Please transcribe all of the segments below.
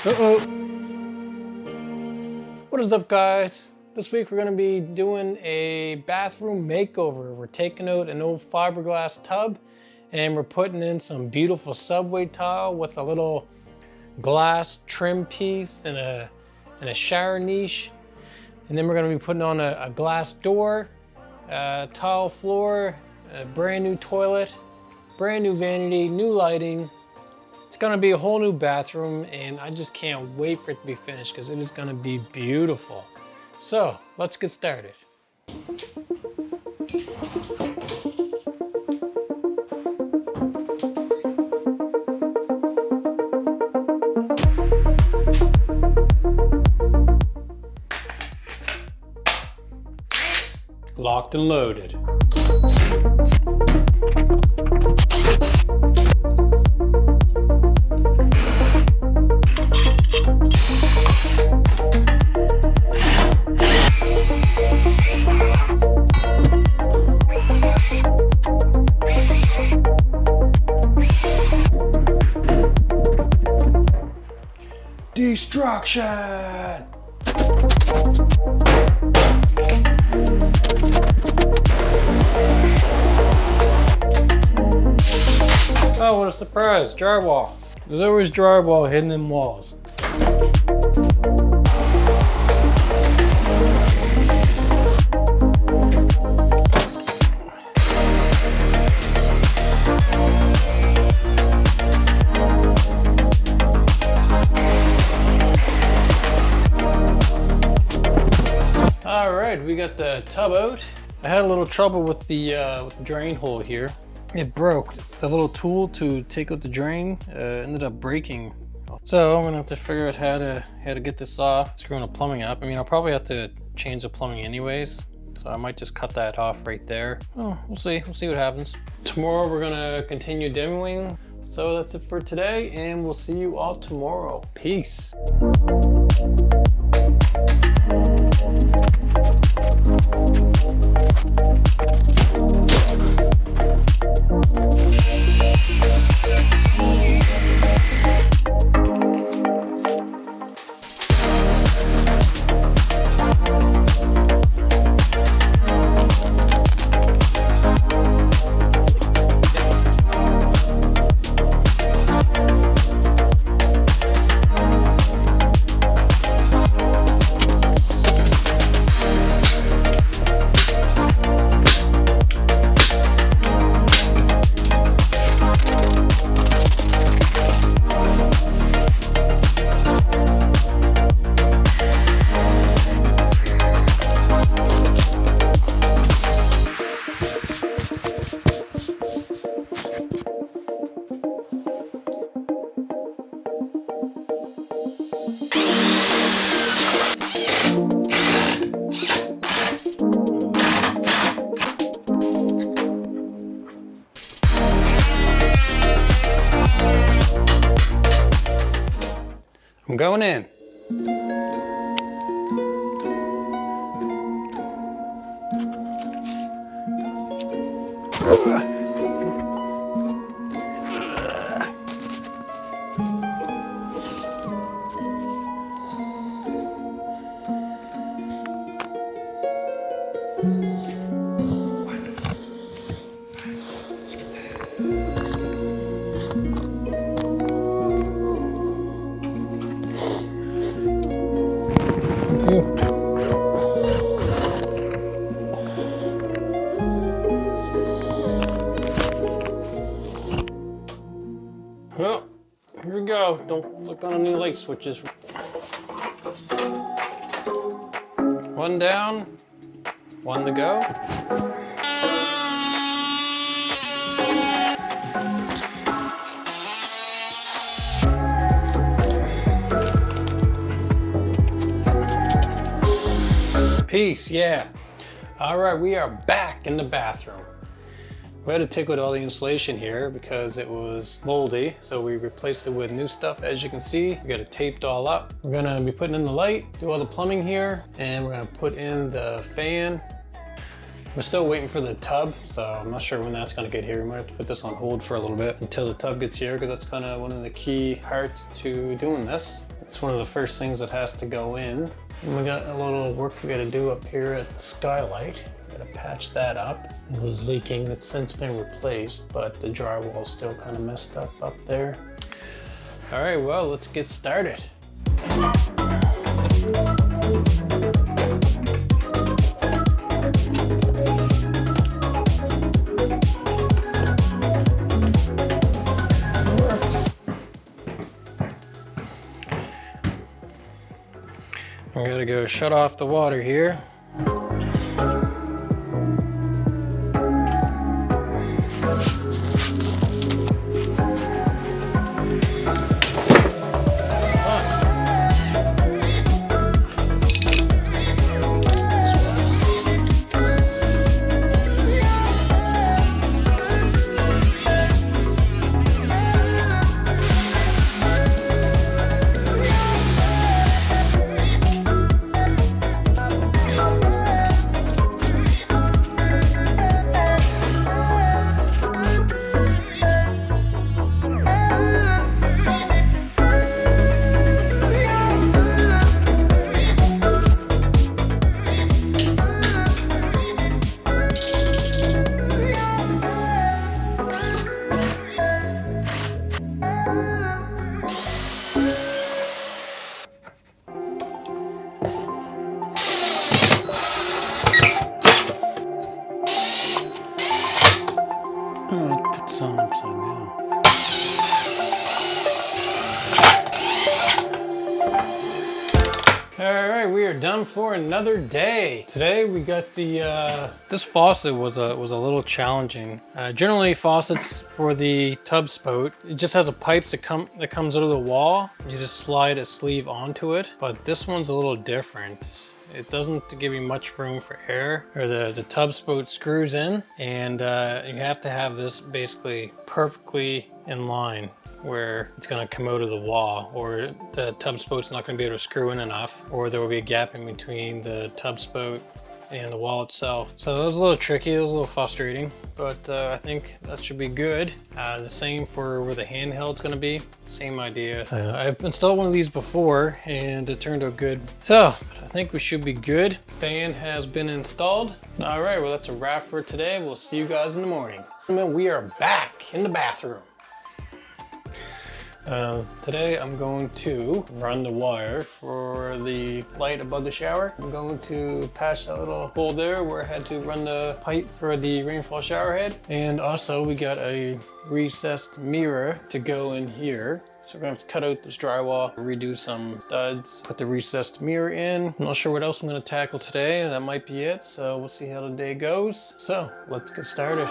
Uh-oh. What is up, guys? This week we're gonna be doing a bathroom makeover. We're taking out an old fiberglass tub and we're putting in some beautiful subway tile with a little glass trim piece and a shower niche. And then we're gonna be putting on a glass door, tile floor, a brand new toilet, brand new vanity, new lighting. It's gonna be a whole new bathroom and I just can't wait for it to be finished because it is gonna be beautiful. So let's get started. Locked and loaded. Destruction! Oh, what a surprise, drywall. There's always drywall hidden in walls. All right, we got the tub out. I had a little trouble with the drain hole here. It broke. The little tool to take out the drain ended up breaking. So I'm gonna have to figure out how to get this off, screwing the plumbing up. I mean, I'll probably have to change the plumbing anyways. So I might just cut that off right there. Oh, we'll see what happens. Tomorrow we're gonna continue demoing. So that's it for today and we'll see you all tomorrow. Peace. I'm going in. Well, here we go. Don't flick on any light switches. One down, one to go. Peace, yeah. All right, we are back in the bathroom. We had to take out all the insulation here because it was moldy, so we replaced it with new stuff. As you can see, we got it taped all up. We're gonna be putting in the light, do all the plumbing here, and we're gonna put in the fan. We're still waiting for the tub, so I'm not sure when that's gonna get here. We might have to put this on hold for a little bit until the tub gets here, because that's kind of one of the key parts to doing this. It's one of the first things that has to go in. And we got a little work we gotta do up here at the skylight. Gotta patch that up. It was leaking, it's since been replaced, but the drywall's still kind of messed up there. All right, well, let's get started. I gotta go shut off the water here. Put this on upside down. All right, we are done for another day. Today we got the, this faucet was a little challenging. Generally faucets for the tub spout, it just has a pipe that comes out of the wall. You just slide a sleeve onto it, but this one's a little different. It doesn't give you much room for air, or the tub spout screws in, and you have to have this basically perfectly in line where it's going to come out of the wall, or the tub spout's not going to be able to screw in enough, or there will be a gap in between the tub spout and the wall itself. So that was a little tricky, it was a little frustrating, but I think that should be good. The same for where the handheld's going to be, same idea. I've installed one of these before and it turned out good. So I think we should be good. Fan has been installed. All right, well that's a wrap for today. We'll see you guys in the morning. We are back in the bathroom. Today I'm going to run the wire for the light above the shower. I'm going to patch that little hole there where I had to run the pipe for the rainfall shower head. And also we got a recessed mirror to go in here. So we're gonna have to cut out this drywall, redo some studs, put the recessed mirror in. I'm not sure what else I'm gonna tackle today. That might be it. So we'll see how the day goes. So let's get started.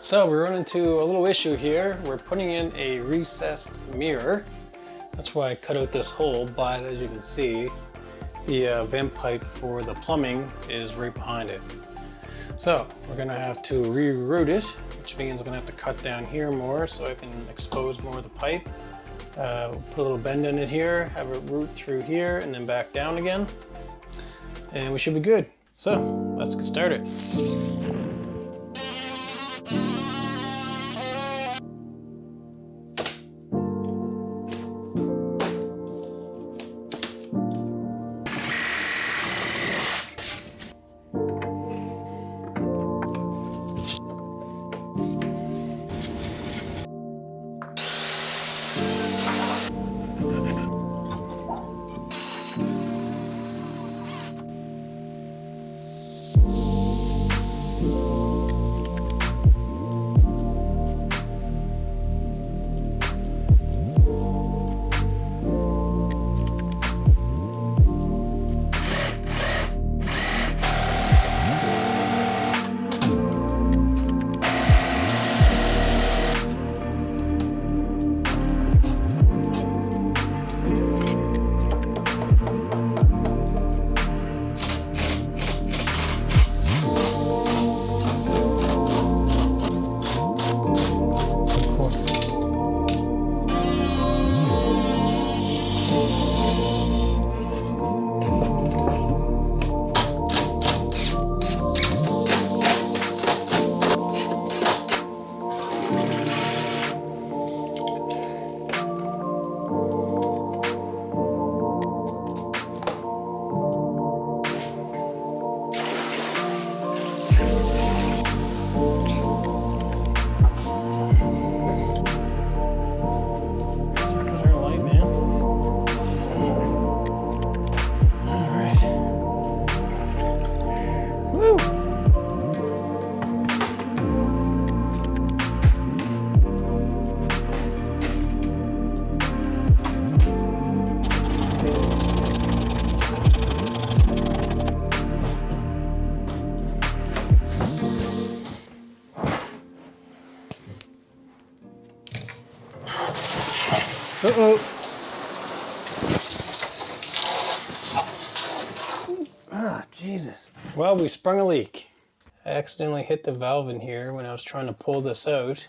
So we run into a little issue here. We're putting in a recessed mirror. That's why I cut out this hole, but as you can see, the vent pipe for the plumbing is right behind it. So we're gonna have to reroute it, which means I'm gonna have to cut down here more so I can expose more of the pipe. We'll put a little bend in it here, have it route through here and then back down again. And we should be good. So let's get started. Uh-oh. Ah, Jesus. Well, we sprung a leak. I accidentally hit the valve in here when I was trying to pull this out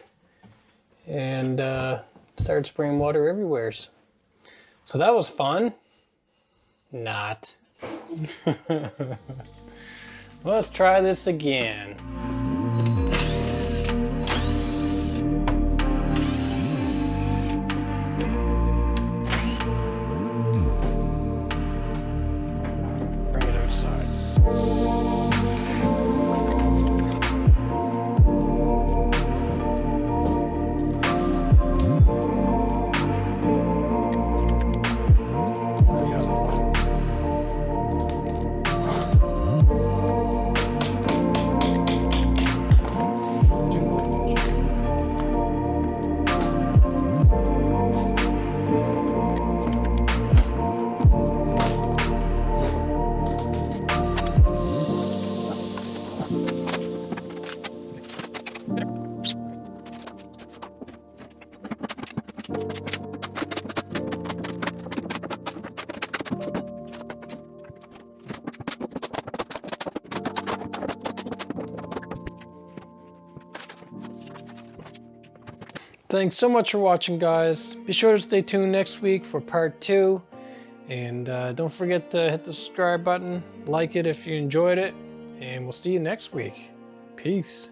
and started spraying water everywhere. So that was fun. Not. Let's try this again. Bring it outside. Thanks so much for watching, guys. Be sure to stay tuned next week for part 2. And don't forget to hit the subscribe button, like it if you enjoyed it, and we'll see you next week. Peace.